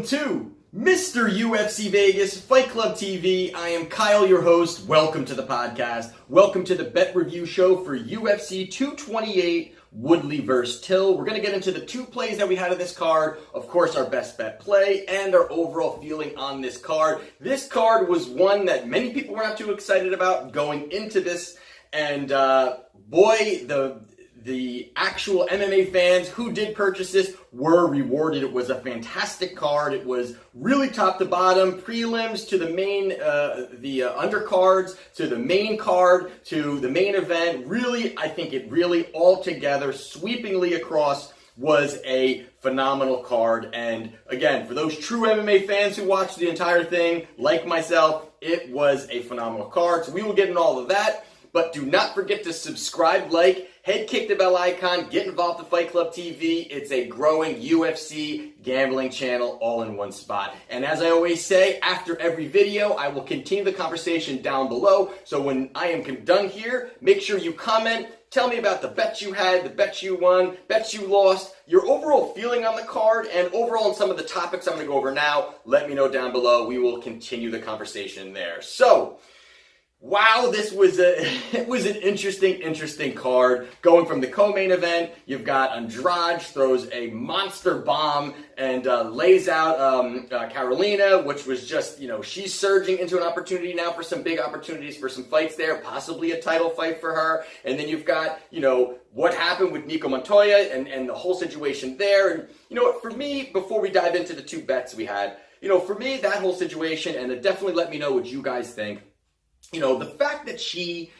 to Mr. UFC Vegas Fight Club TV. I am Kyle, your host. Welcome to the podcast. Welcome to the bet review show for UFC 228 Woodley vs. Till. We're going to get into the two plays that we had of this card. Of course, our best bet play and our overall feeling on this card. This card was one that many people were not too excited about going into this. And boy, the actual MMA fans who did purchase this were rewarded. It was a fantastic card. It was really top to bottom, prelims to the main, undercards, to the main card, to the main event. Really, I think it really all together, sweepingly across, was a phenomenal card. And again, for those true MMA fans who watched the entire thing, like myself, it was a phenomenal card. So we will get into all of that. But do not forget to subscribe, like, head kick the bell icon, get involved with Fight Club TV. It's a growing UFC gambling channel all in one spot. And as I always say, after every video, I will continue the conversation down below. So when I am done here, make sure you comment. Tell me about the bets you had, the bets you won, bets you lost, your overall feeling on the card, and overall on some of the topics I'm going to go over now. Let me know down below. We will continue the conversation there. So, wow, this was it was an interesting card. Going from the co-main event, you've got Andrade throws a monster bomb and lays out Carolina, which was just, she's surging into an opportunity now for some big opportunities for some fights there, possibly a title fight for her. And then you've got, what happened with Nico Montoya and the whole situation there. And, for me, before we dive into the two bets we had, for me, that whole situation, and it definitely let me know what you guys think. The fact that she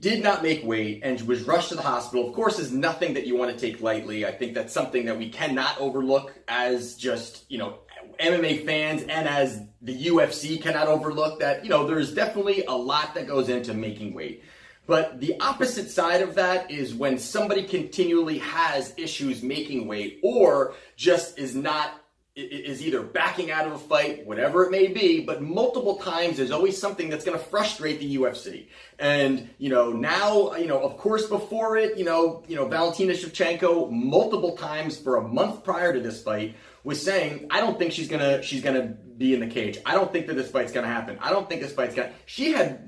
did not make weight and was rushed to the hospital, of course, is nothing that you want to take lightly. I think that's something that we cannot overlook as just, MMA fans, and as the UFC cannot overlook that, there's definitely a lot that goes into making weight. But the opposite side of that is when somebody continually has issues making weight or just is either backing out of a fight, whatever it may be, but multiple times there's always something that's going to frustrate the UFC. And, now, of course, before it, Valentina Shevchenko multiple times for a month prior to this fight was saying, I don't think she's going to be in the cage. I don't think that this fight's going to happen. I don't think this fight's going to, she had,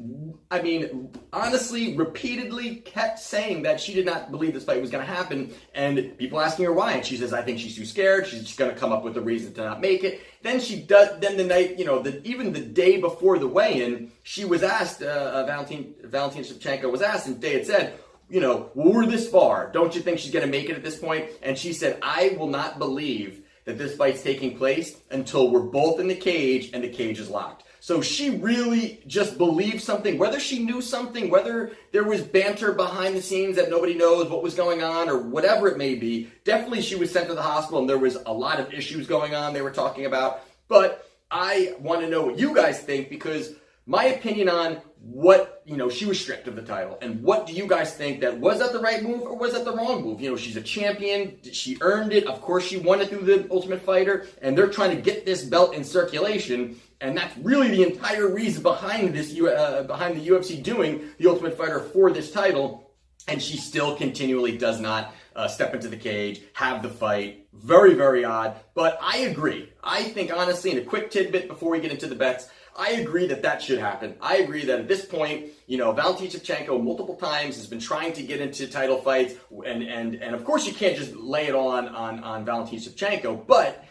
honestly, repeatedly kept saying that she did not believe this fight was going to happen, and people asking her why, and she says, I think she's too scared, she's just going to come up with a reason to not make it. Then she does, then the night, even the day before the weigh-in, she was asked, Valentina Shevchenko was asked, and they had said, we're this far, don't you think she's going to make it at this point? And she said, I will not believe that this fight's taking place until we're both in the cage and the cage is locked. So she really just believed something, whether she knew something, whether there was banter behind the scenes that nobody knows what was going on or whatever it may be. Definitely she was sent to the hospital and there was a lot of issues going on they were talking about. But I want to know what you guys think, because my opinion on what, she was stripped of the title. And what do you guys think? Was that the right move or was that the wrong move? She's a champion. She earned it. Of course, she won it through the Ultimate Fighter. And they're trying to get this belt in circulation. And that's really the entire reason behind this, behind the UFC doing the Ultimate Fighter for this title. And she still continually does not step into the cage, have the fight. Very, very odd. But I agree. I think, honestly, in a quick tidbit before we get into the bets, I agree that should happen. I agree that at this point, Valentina Shevchenko multiple times has been trying to get into title fights, and of course you can't just lay it on Valentina Shevchenko, but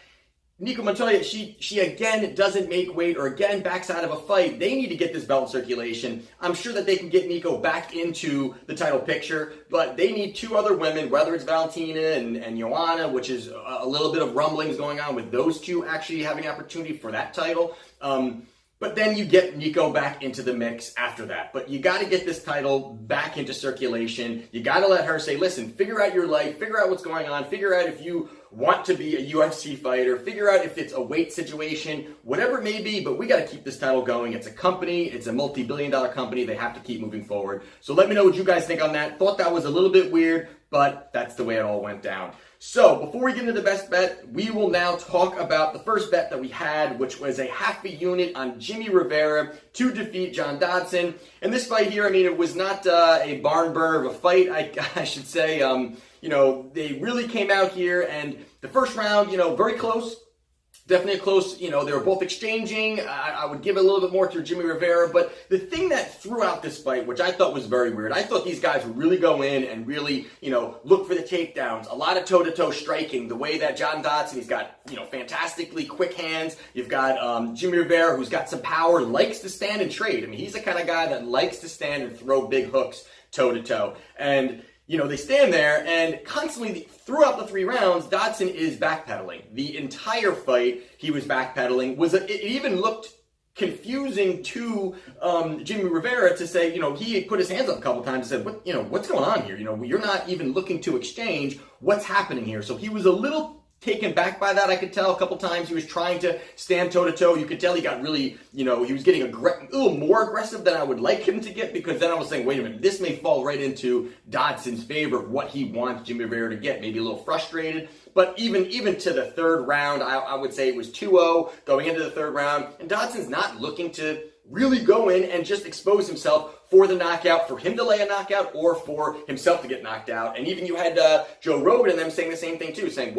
Nico Montoya, she again doesn't make weight or again backs out of a fight. They need to get this belt in circulation. I'm sure that they can get Nico back into the title picture, but they need two other women, whether it's Valentina and Joanna, which is a little bit of rumblings going on with those two actually having opportunity for that title. But then you get Nico back into the mix after that. But you got to get this title back into circulation. You got to let her say, listen, figure out your life, figure out what's going on, figure out if you want to be a UFC fighter, figure out if it's a weight situation, whatever it may be, but we got to keep this title going. It's a company, it's a multi-billion-dollar company. They have to keep moving forward. So let me know what you guys think on that. Thought that was a little bit weird, but that's the way it all went down. So before we get into the best bet, we will now talk about the first bet that we had, which was a half a unit on Jimmy Rivera to defeat John Dodson. And this fight here, it was not a barn burner of a fight, I should say. They really came out here, and the first round, very close. Definitely a close, they were both exchanging. I would give it a little bit more to Jimmy Rivera. But the thing that threw out this fight, which I thought was very weird, I thought these guys would really go in and really, look for the takedowns. A lot of toe-to-toe striking. The way that John Dodson, he's got, fantastically quick hands. You've got Jimmy Rivera, who's got some power, likes to stand and trade. I mean, he's the kind of guy that likes to stand and throw big hooks toe-to-toe. And they stand there, and constantly throughout the 3 rounds, Dodson is backpedaling. The entire fight, he was backpedaling. It even looked confusing to Jimmy Rivera to say, he put his hands up a couple times and said, what's going on here? You're not even looking to exchange. What's happening here? So he was a little taken back by that. I could tell a couple times he was trying to stand toe-to-toe. You could tell he got really, he was getting a little more aggressive than I would like him to get, because then I was saying, wait a minute, this may fall right into Dodson's favor, what he wants Jimmy Rivera to get. Maybe a little frustrated. But even to the 3rd round, I would say it was 2-0 going into the 3rd round, and Dodson's not looking to really go in and just expose himself for the knockout, for him to lay a knockout, or for himself to get knocked out. And even you had Joe Rogan and them saying the same thing too, saying,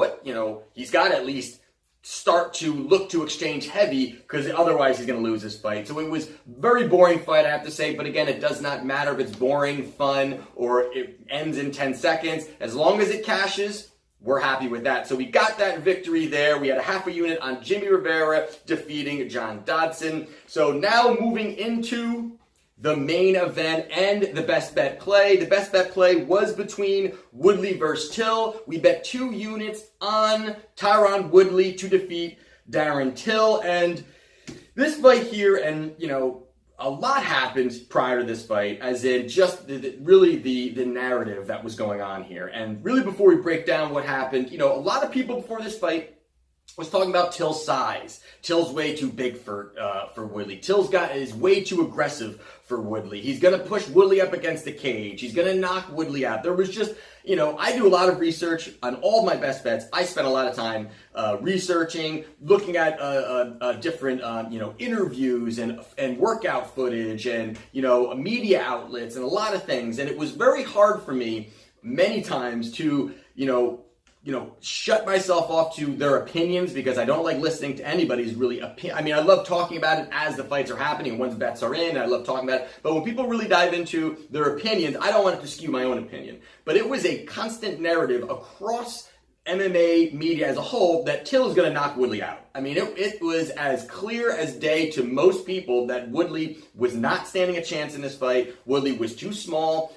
he's got to at least start to look to exchange heavy, because otherwise he's going to lose this fight. So it was a very boring fight, I have to say. But again, it does not matter if it's boring, fun, or it ends in 10 seconds. As long as it cashes, we're happy with that. So we got that victory there. We had a half a unit on Jimmy Rivera defeating John Dodson. So now moving into the main event and the best bet play. The best bet play was between Woodley versus Till. We bet 2 units on Tyron Woodley to defeat Darren Till. And this fight here, and a lot happened prior to this fight, as in just the narrative that was going on here. And really, before we break down what happened, a lot of people before this fight was talking about Till's size. Till's way too big for Woodley. Till's is way too aggressive for Woodley. He's going to push Woodley up against the cage. He's going to knock Woodley out. There was just, I do a lot of research on all of my best bets. I spent a lot of time researching, looking at different, interviews and workout footage and, media outlets and a lot of things. And it was very hard for me many times to, shut myself off to their opinions, because I don't like listening to anybody's really opinion. I mean, I love talking about it as the fights are happening, once bets are in, I love talking about it. But when people really dive into their opinions, I don't want it to skew my own opinion. But it was a constant narrative across MMA media as a whole that Till is going to knock Woodley out. I mean, it was as clear as day to most people that Woodley was not standing a chance in this fight. Woodley was too small,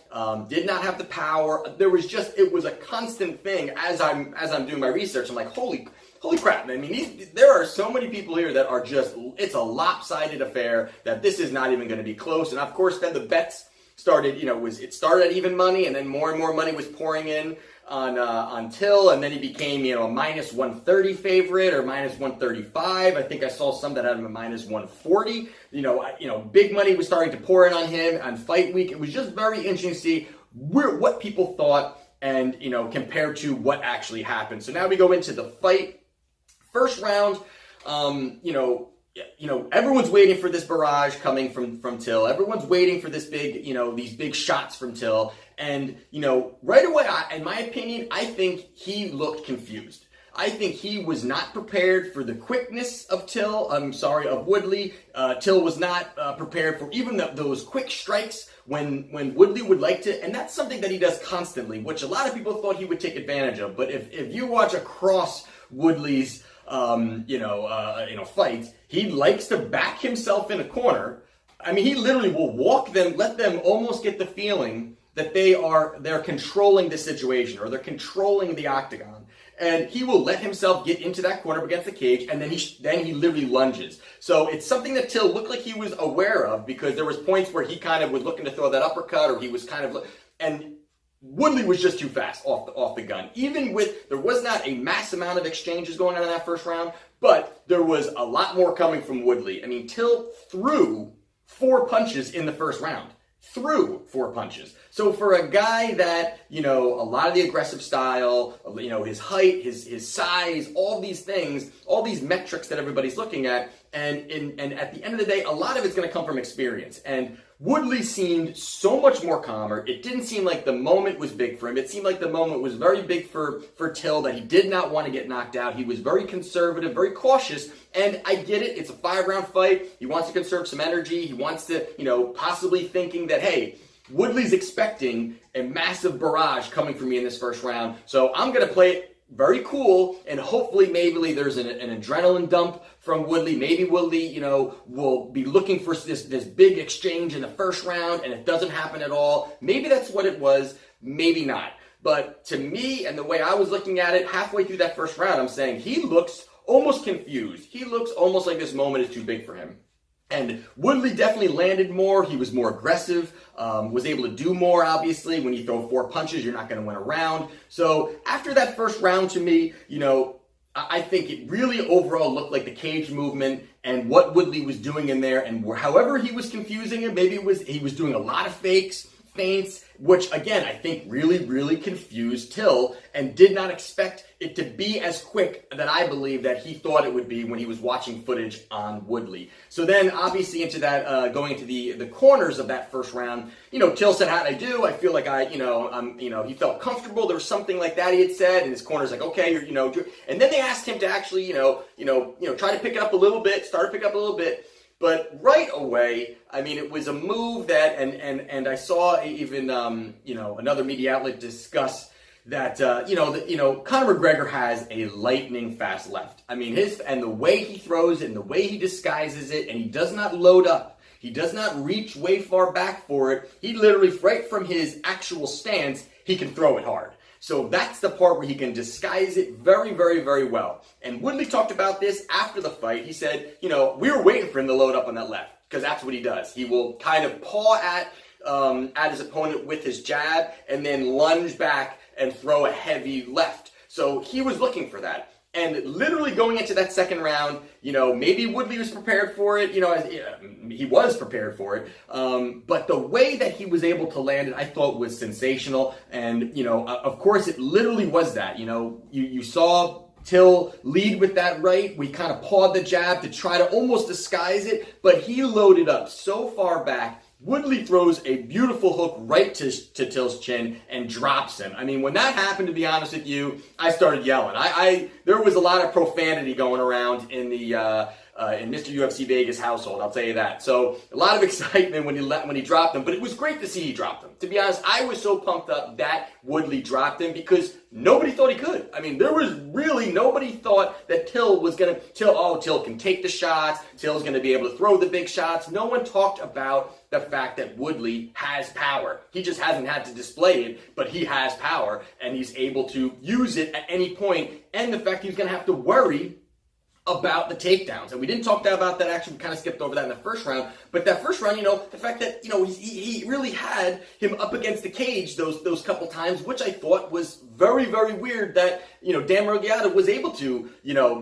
did not have the power. It was a constant thing as I'm doing my research. I'm like, holy crap. I mean, there are so many people here that are it's a lopsided affair, that this is not even going to be close. And of course, then the bets started, it started at even money, and then more and more money was pouring in on Till, and then he became, a minus 130 favorite, or minus 135. I think I saw some that had him at minus 140. Big money was starting to pour in on him on fight week. It was just very interesting to see what people thought and, compared to what actually happened. So now we go into the fight. First round, everyone's waiting for this barrage coming from Till. Everyone's waiting for this big, these big shots from Till. And, right away, in my opinion, I think he looked confused. I think he was not prepared for the quickness of Woodley. Till was not prepared for even those quick strikes when Woodley would like to, and that's something that he does constantly, which a lot of people thought he would take advantage of. But if you watch across Woodley's fights, he likes to back himself in a corner. I mean, he literally will walk them, let them almost get the feeling that they're controlling the situation, or they're controlling the octagon. And he will let himself get into that corner against the cage, and then he literally lunges. So it's something that Till looked like he was aware of, because there was points where he kind of was looking to throw that uppercut, or he was and Woodley was just too fast off the gun. There was not a mass amount of exchanges going on in that first round, but there was a lot more coming from Woodley. I mean, Till threw 4 punches in the first round. Threw 4 punches. So for a guy that, a lot of the aggressive style, his height, his size, all these things, all these metrics that everybody's looking at, And at the end of the day, a lot of it's going to come from experience. And Woodley seemed so much more calmer. It didn't seem like the moment was big for him. It seemed like the moment was very big for Till, that he did not want to get knocked out. He was very conservative, very cautious. And I get it. It's a 5-round fight. He wants to conserve some energy. He wants to, possibly thinking that, hey, Woodley's expecting a massive barrage coming for me in this first round. So I'm going to play it very cool, and hopefully maybe there's an adrenaline dump from Woodley. Maybe Woodley, will be looking for this big exchange in the first round, and it doesn't happen at all. Maybe that's what it was, maybe not. But to me, and the way I was looking at it, halfway through that first round, I'm saying he looks almost confused. He looks almost like this moment is too big for him. And Woodley definitely landed more. He was more aggressive, was able to do more, obviously. When you throw 4 punches, you're not going to win a round. So after that first round, to me, I think it really overall looked like the cage movement and what Woodley was doing in there. And however he was confusing it, maybe he was doing a lot of feints, which again, I think really, really confused Till and did not expect it to be as quick that I believe that he thought it would be when he was watching footage on Woodley. So then obviously into that, going into the corners of that first round, Till said, how'd I do? I feel like he felt comfortable. There was something like that he had said, and his corner's like, okay, and then they asked him to actually, try to pick it up a little bit, start to pick up a little bit. But right away, I mean, it was a move that, and I saw even, another media outlet discuss that, Conor McGregor has a lightning fast left. I mean, and the way he throws it and the way he disguises it, and he does not load up. He does not reach way far back for it. He literally, right from his actual stance, he can throw it hard. So that's the part where he can disguise it very, very, very well. And Woodley talked about this after the fight. He said, we were waiting for him to load up on that left, because that's what he does. He will kind of paw at his opponent with his jab and then lunge back and throw a heavy left. So he was looking for that. And literally going into that second round, maybe Woodley was prepared for it. He was prepared for it. But the way that he was able to land it, I thought was sensational. And, of course, it literally was that. You saw Till lead with that right. We kind of pawed the jab to try to almost disguise it. But he loaded up so far back. Woodley throws a beautiful hook right to Till's chin and drops him. I mean, when that happened, to be honest with you, I started yelling. There was a lot of profanity going around in the in Mr. UFC Vegas household, I'll tell you that. So a lot of excitement when he dropped him, but it was great to see he dropped him. To be honest, I was so pumped up that Woodley dropped him because nobody thought he could. I mean, there was really nobody thought that Till can take the shots, Till's going to be able to throw the big shots. No one talked about the fact that Woodley has power. He just hasn't had to display it, but he has power, and he's able to use it at any point, and the fact he's going to have to worry about the takedowns. And we didn't talk about that, actually. We kind of skipped over that in the first round. But that first round, the fact that, he really had him up against the cage those couple times, which I thought was very, very weird that, Dan Murgiata was able to,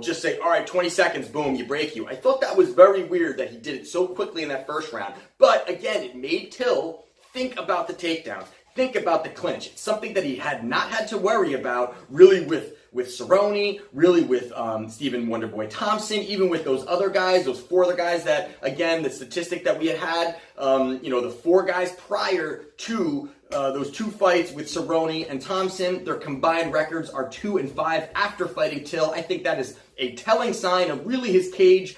just say, all right, 20 seconds, boom, you break you. I thought that was very weird that he did it so quickly in that first round. But again, it made Till think about the takedowns, think about the clinch. It's something that he had not had to worry about really with Cerrone, really with Stephen Wonderboy Thompson, even with those other guys, those 4 other guys that, again, the statistic that we had, the 4 guys prior to those 2 fights with Cerrone and Thompson, their combined records are 2-5 after fighting Till. I think that is a telling sign of really his cage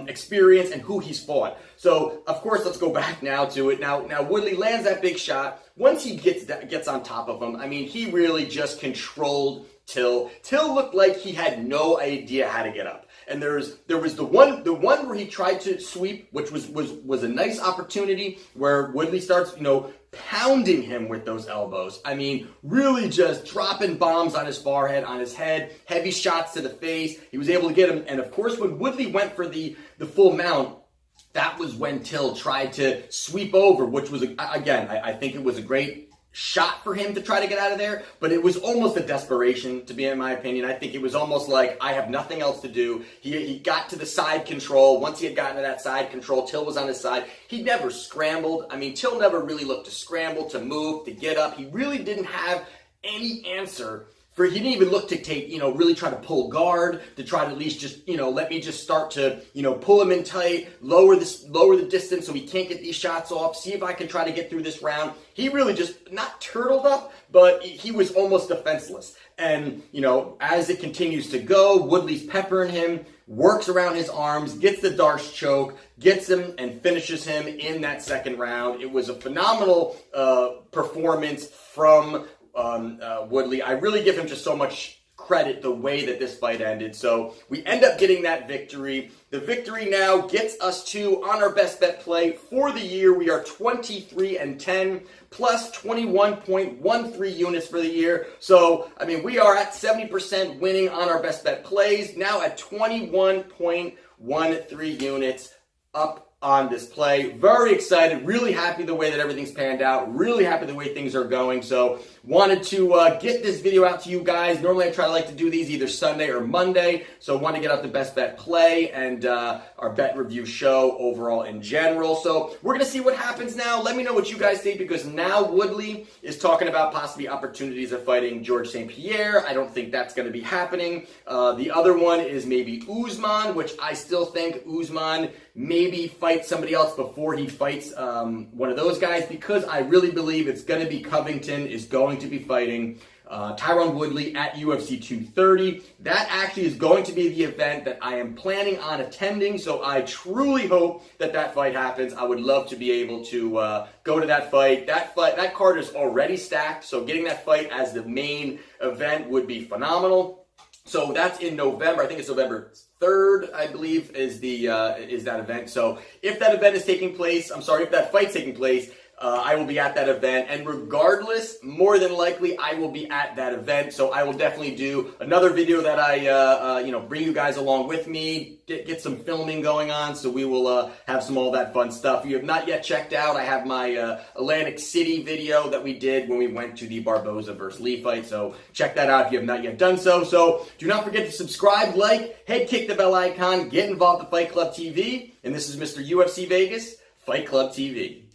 experience and who he's fought. So, of course, let's go back now to it. Now Woodley lands that big shot. Once he gets on top of him, I mean, he really just controlled Till. Till looked like he had no idea how to get up. And there was the one where he tried to sweep, which was a nice opportunity where Woodley starts, pounding him with those elbows. I mean, really just dropping bombs on his forehead, on his head, heavy shots to the face. He was able to get him. And of course, when Woodley went for the full mount, that was when Till tried to sweep over, which was, again, I think it was a great shot for him to try to get out of there, but it was almost a desperation, to be in my opinion. I think it was almost like, I have nothing else to do. He got to the side control. Once he had gotten to that side control, Till was on his side. He never scrambled. I mean, Till never really looked to scramble, to move, to get up. He really didn't have any answer he didn't even look to take, really try to pull guard, to try to at least just, let me just start to, pull him in tight, lower the distance so he can't get these shots off, see if I can try to get through this round. He really just, not turtled up, but he was almost defenseless. And, as it continues to go, Woodley's peppering him, works around his arms, gets the Darce choke, gets him and finishes him in that second round. It was a phenomenal performance from Woodley. I really give him just so much credit the way that this fight ended. So we end up getting that victory. The victory now gets us to, on our best bet play for the year, we are 23-10 plus 21.13 units for the year. So, we are at 70% winning on our best bet plays, now at 21.13 units up on this play. Very excited, really happy the way that everything's panned out, really happy the way things are going. So wanted to get this video out to you guys. Normally I like to do these either Sunday or Monday, so I want to get out the best bet play and our bet review show overall in general. So we're going to see what happens now. Let me know what you guys think, because now Woodley is talking about possibly opportunities of fighting George St. Pierre. I don't think that's going to be happening. The other one is maybe Usman, which I still think Usman maybe fight somebody else before he fights one of those guys, because I really believe it's going to be Covington is going to be fighting Tyron Woodley at UFC 230. That actually is going to be the event that I am planning on attending, so I truly hope that fight happens. I would love to be able to go to that fight. That card is already stacked, so getting that fight as the main event would be phenomenal. So that's in November. I think it's November 3rd, I believe, is that event. So if that event is taking place, if that fight's taking place, I will be at that event, and regardless, more than likely, I will be at that event. So I will definitely do another video that I, bring you guys along with me, get some filming going on. So we will have all that fun stuff. If you have not yet checked out, I have my Atlantic City video that we did when we went to the Barboza versus Lee fight. So check that out if you have not yet done so. So do not forget to subscribe, like, head kick the bell icon, get involved with Fight Club TV. And this is Mr. UFC Vegas, Fight Club TV.